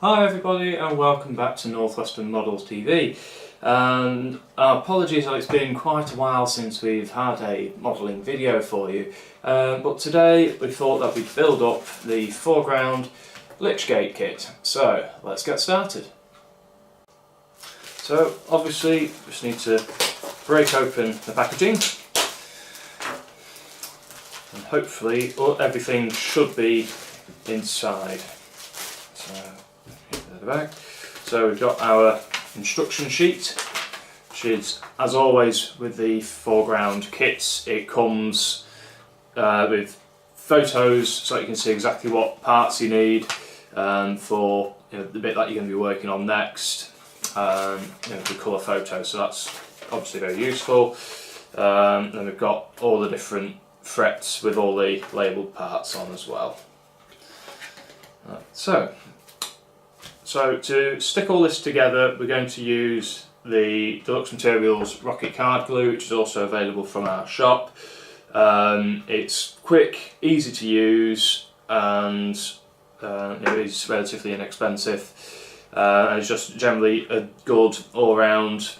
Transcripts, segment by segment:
Hi everybody and welcome back to Northwestern Models TV, and apologies that it's been quite a while since we've had a modelling video for you, but today we thought that we'd build up the 4Ground Lych Gate kit. So let's get started. So obviously we just need to break open the packaging and hopefully everything should be inside. So we've got our instruction sheet, which is, as always with the 4Ground kits, it comes with photos so you can see exactly what parts you need for the bit that you're going to be working on next, the colour photos, so that's obviously very useful. Then we've got all the different frets with all the labelled parts on as well. So to stick all this together, we're going to use the Deluxe Materials Rocket Card Glue, which is also available from our shop. It's quick, easy to use, and it is relatively inexpensive. And it's just generally a good all-round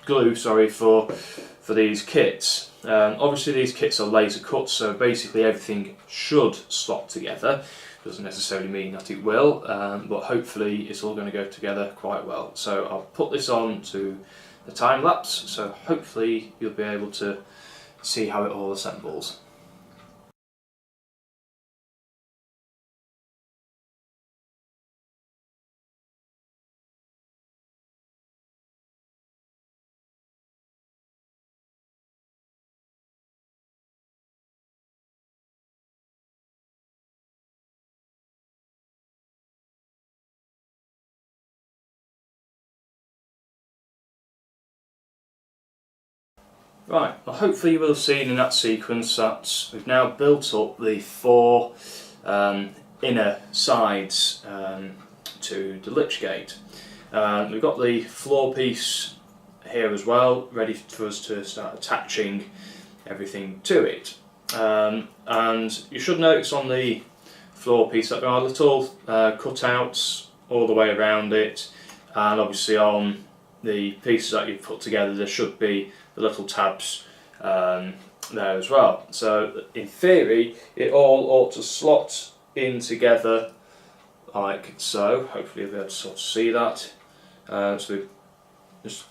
glue, for these kits. Obviously these kits are laser cut, so basically everything should slot together. Doesn't necessarily mean that it will, but hopefully it's all going to go together quite well. So I'll put this on to the time lapse, so hopefully you'll be able to see how it all assembles. Right, well hopefully you will have seen in that sequence that we've now built up the four inner sides to the Lych Gate. We've got the floor piece here as well, ready for us to start attaching everything to it. And you should notice on the floor piece that there are little cutouts all the way around it, and obviously on the pieces that you've put together there should be the little tabs there as well. So in theory it all ought to slot in together like so. Hopefully you'll be able to sort of see that. So just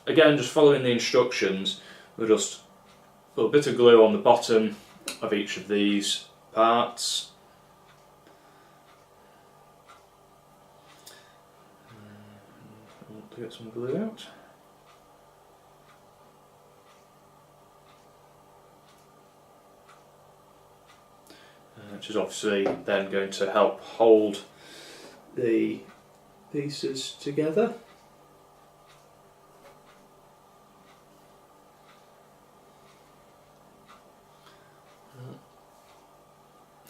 following the instructions, we'll just put a bit of glue on the bottom of each of these parts. To get some glue out. Which is obviously then going to help hold the pieces together.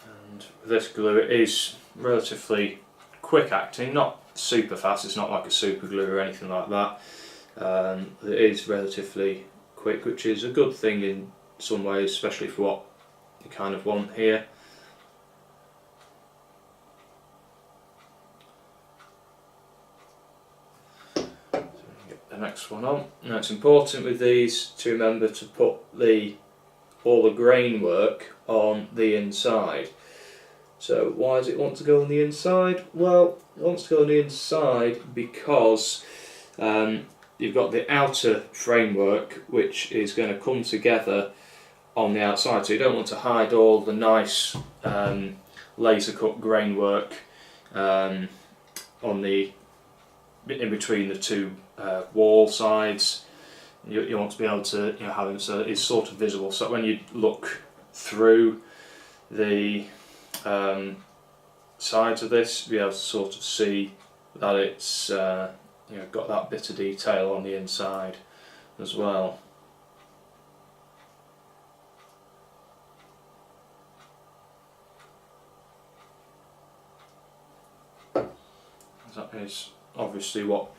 And with this glue, it is relatively quick acting, not super fast, it's not like a super glue or anything like that. It is relatively quick, which is a good thing in some ways, especially for what you kind of want here. Get the next one on. Now it's important with these to remember to put all the grain work on the inside. So why does it want to go on the inside? Well, it wants to go on the inside because you've got the outer framework which is going to come together on the outside, so you don't want to hide all the nice laser cut grain work in between the two wall sides. You want to be able to have them so that it's sort of visible, so when you look through the sides of this, you'll be able to sort of see that it's got that bit of detail on the inside as well. That is obviously what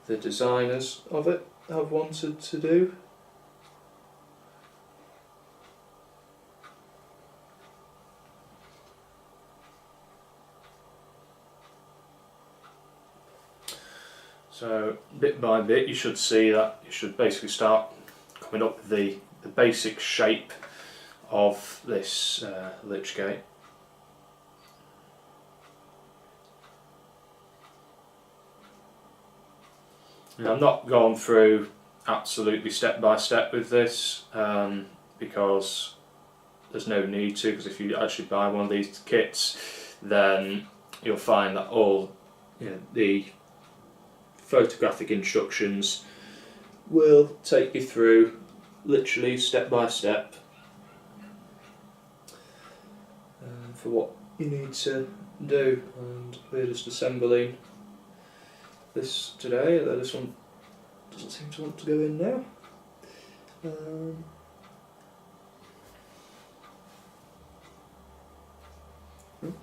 the designers of it have wanted to do. So bit by bit you should see that you should basically start coming up with the basic shape of this Lych Gate. Now, I'm not going through absolutely step by step with this because there's no need to, because if you actually buy one of these kits then you'll find that all the photographic instructions will take you through literally step by step for what you need to do. And we're just assembling this today, although this one doesn't seem to want to go in now.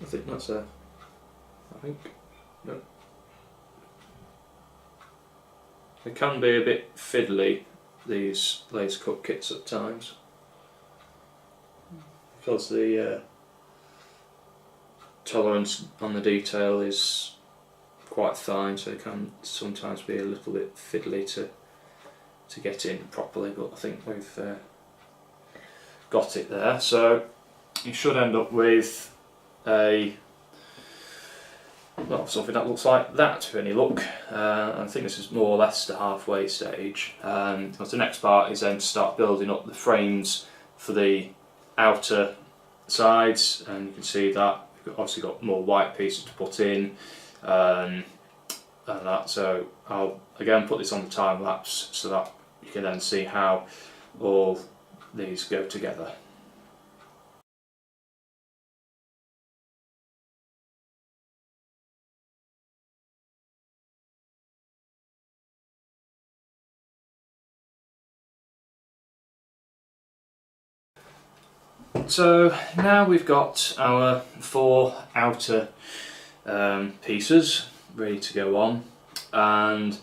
I think that's no. They can be a bit fiddly, these laser cut kits at times, because the tolerance on the detail is quite fine, so it can sometimes be a little bit fiddly to get in properly, but I think we've got it there. So you should end up with something that looks like that to any luck. I think this is more or less the halfway stage. The next part is then to start building up the frames for the outer sides, and you can see that we've obviously got more white pieces to put in and that. So I'll again put this on the time lapse so that you can then see how all these go together. So now we've got our 4 outer pieces ready to go on, and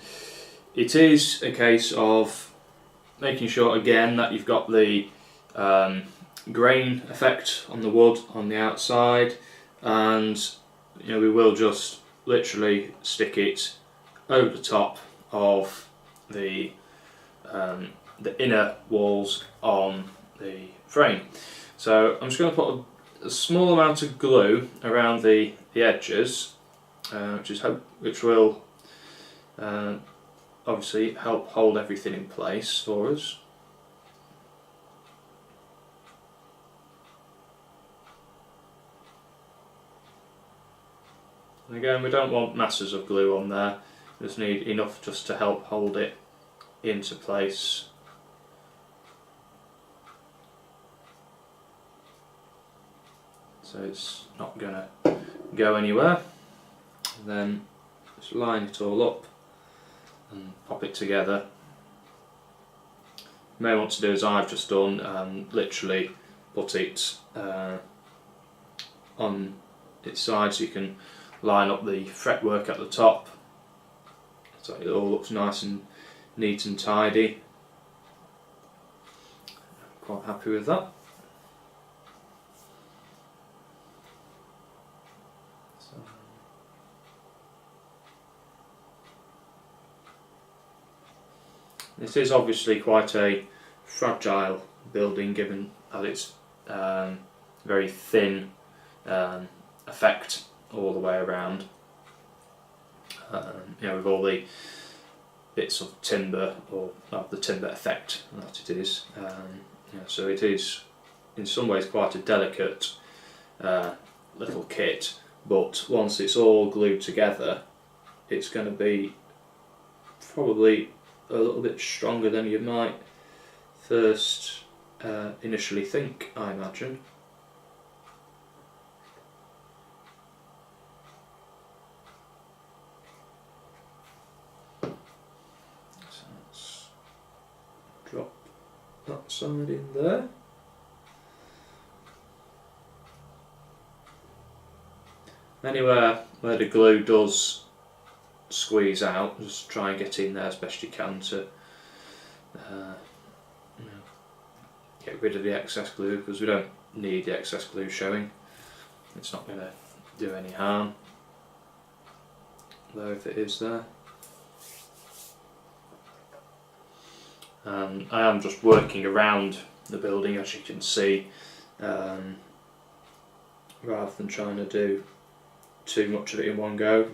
it is a case of making sure again that you've got the grain effect on the wood on the outside, and we will just literally stick it over the top of the inner walls on the frame. So I'm just going to put a small amount of glue around the edges, which will obviously help hold everything in place for us. And again, we don't want masses of glue on there, we just need enough just to help hold it into place. So it's not going to go anywhere. And then just line it all up and pop it together. You may want to do as I've just done and literally put it on its side so you can line up the fretwork at the top so it all looks nice and neat and tidy. I'm quite happy with that. This is obviously quite a fragile building, given that it's very thin effect all the way around. With all the bits of timber, or the timber effect that it is. So it is in some ways quite a delicate little kit, but once it's all glued together it's going to be probably a little bit stronger than you might first initially think, I imagine. So let's drop that side in there. Anywhere where the glue does squeeze out, just try and get in there as best you can to get rid of the excess glue, because we don't need the excess glue showing. It's not going to do any harm, though, if it is there. I am just working around the building, as you can see, rather than trying to do too much of it in one go.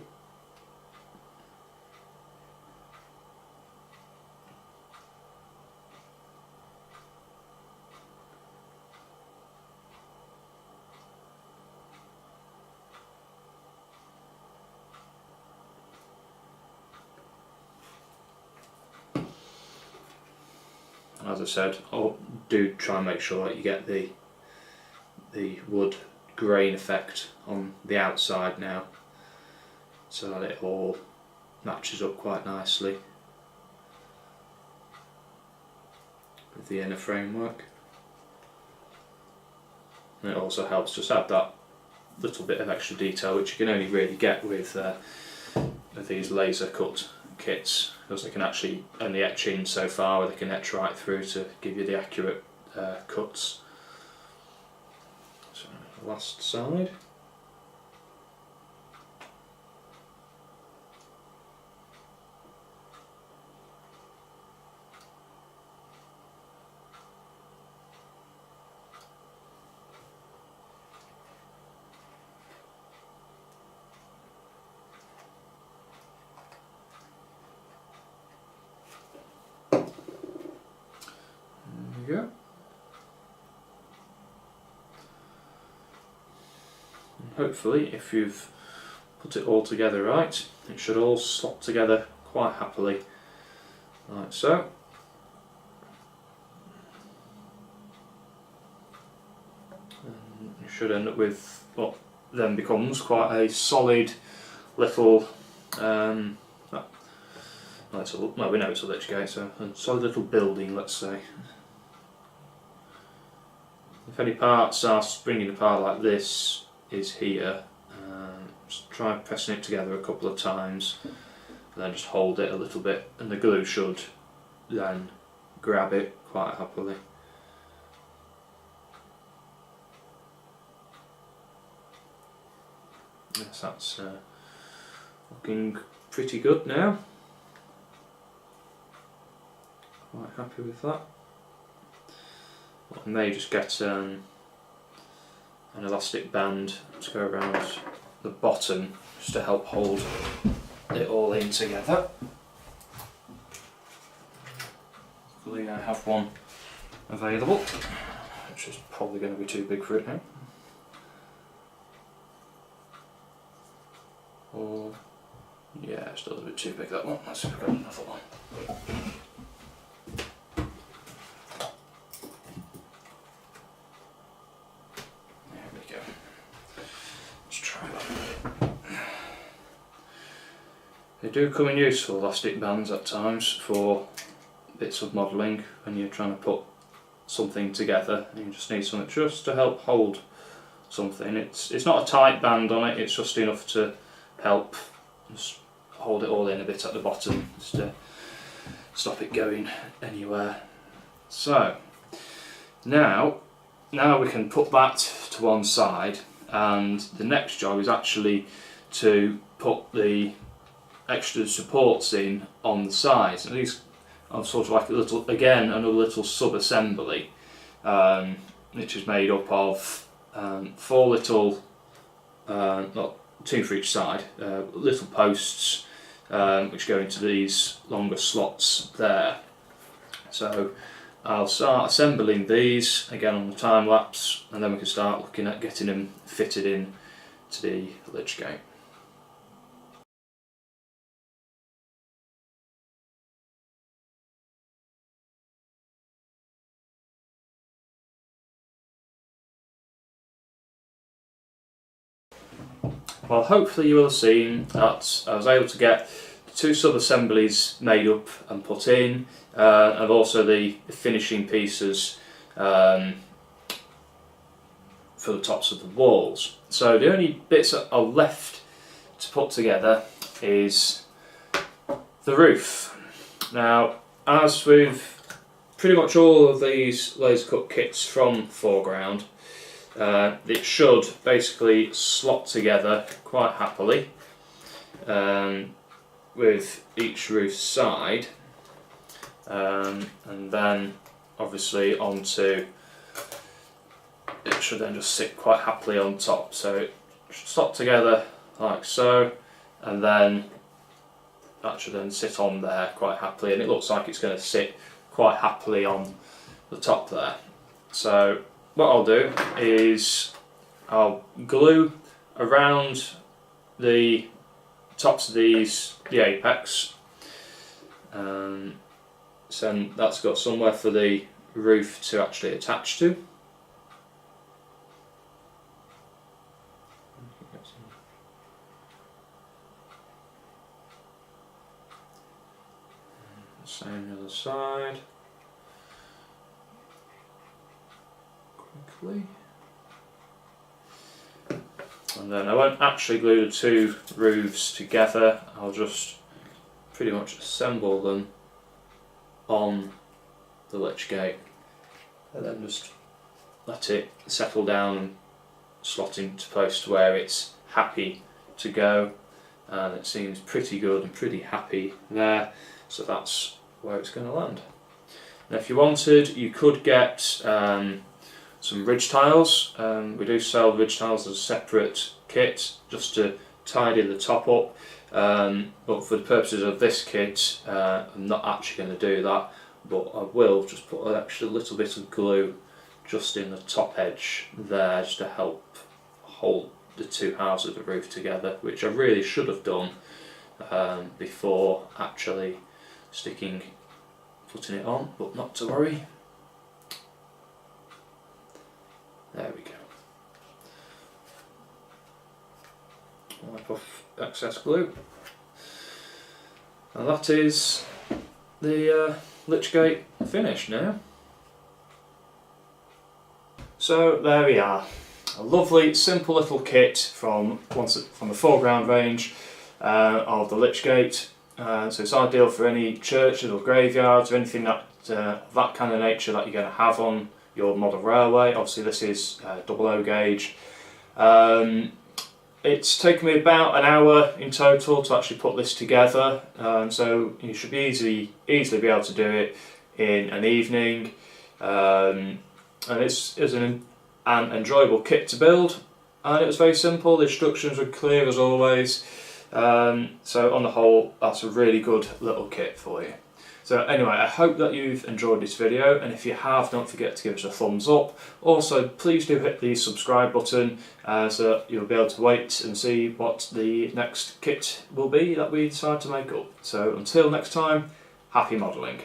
As I said, do try and make sure that you get the wood grain effect on the outside now, so that it all matches up quite nicely with the inner framework. And it also helps just add that little bit of extra detail, which you can only really get with these laser cut kits, because they can actually only etch in so far, where they can etch right through to give you the accurate cuts. So last side. There we go. And hopefully, if you've put it all together right, it should all slot together quite happily, like so. And you should end up with what then becomes quite a solid little well, we know it's a Lych Gate, so a solid little building, let's say. If any parts are springing apart like this is here, just try pressing it together a couple of times, and then just hold it a little bit, and the glue should then grab it quite happily. Yes, that's looking pretty good now. Quite happy with that. I may just get an elastic band to go around the bottom just to help hold it all in together. Luckily I have one available, which is probably going to be too big for it now. Or, yeah, it's still a bit too big, that one. Let's see if we've got another one. They do come in useful, elastic bands, at times for bits of modelling when you're trying to put something together and you just need something just to help hold something. It's not a tight band on it, it's just enough to help just hold it all in a bit at the bottom, just to stop it going anywhere. So now we can put that to one side, and the next job is actually to put the extra supports in on the sides. And these are sort of like a little, again, another little sub-assembly, which is made up of 4 little, not 2 for each side, little posts which go into these longer slots there. So I'll start assembling these again on the time lapse, and then we can start looking at getting them fitted in to the Lych Gate. Well, hopefully you will have seen that I was able to get the 2 sub-assemblies made up and put in, and also the finishing pieces for the tops of the walls. So the only bits that are left to put together is the roof. Now, as with pretty much all of these laser cut kits from 4Ground, it should basically slot together quite happily with each roof side. and then obviously onto, it should then just sit quite happily on top. So it should stop together like so, and then that should then sit on there quite happily, and it looks like it's going to sit quite happily on the top there. So what I'll do is I'll glue around the tops of these, the apex, so that's got somewhere for the roof to actually attach to. Same on the other side. Quickly. And then I won't actually glue the two roofs together, I'll just pretty much assemble them on the Lych Gate and then just let it settle down and slot into place where it's happy to go, and it seems pretty good and pretty happy there, so that's where it's going to land. Now if you wanted, you could get some ridge tiles. We do sell ridge tiles as a separate kit just to tidy the top up, but for the purposes of this kit I'm not actually going to do that, but I will just put an extra little bit of glue just in the top edge there just to help hold the two halves of the roof together, which I really should have done before actually putting it on, but not to worry. There we go. Wipe off excess glue. And that is the Lych Gate finished now. So there we are. A lovely simple little kit from the 4Ground range of the Lych Gate. So it's ideal for any churches or graveyards or anything that kind of nature that you're going to have on your model railway. Obviously this is 00 gauge. It's taken me about an hour in total to actually put this together, so you should be easily be able to do it in an evening, and it's an enjoyable kit to build, and it was very simple. The instructions were clear as always, so on the whole that's a really good little kit for you. So anyway, I hope that you've enjoyed this video, and if you have, don't forget to give us a thumbs up. Also, please do hit the subscribe button so that you'll be able to wait and see what the next kit will be that we decide to make up. So until next time, happy modelling.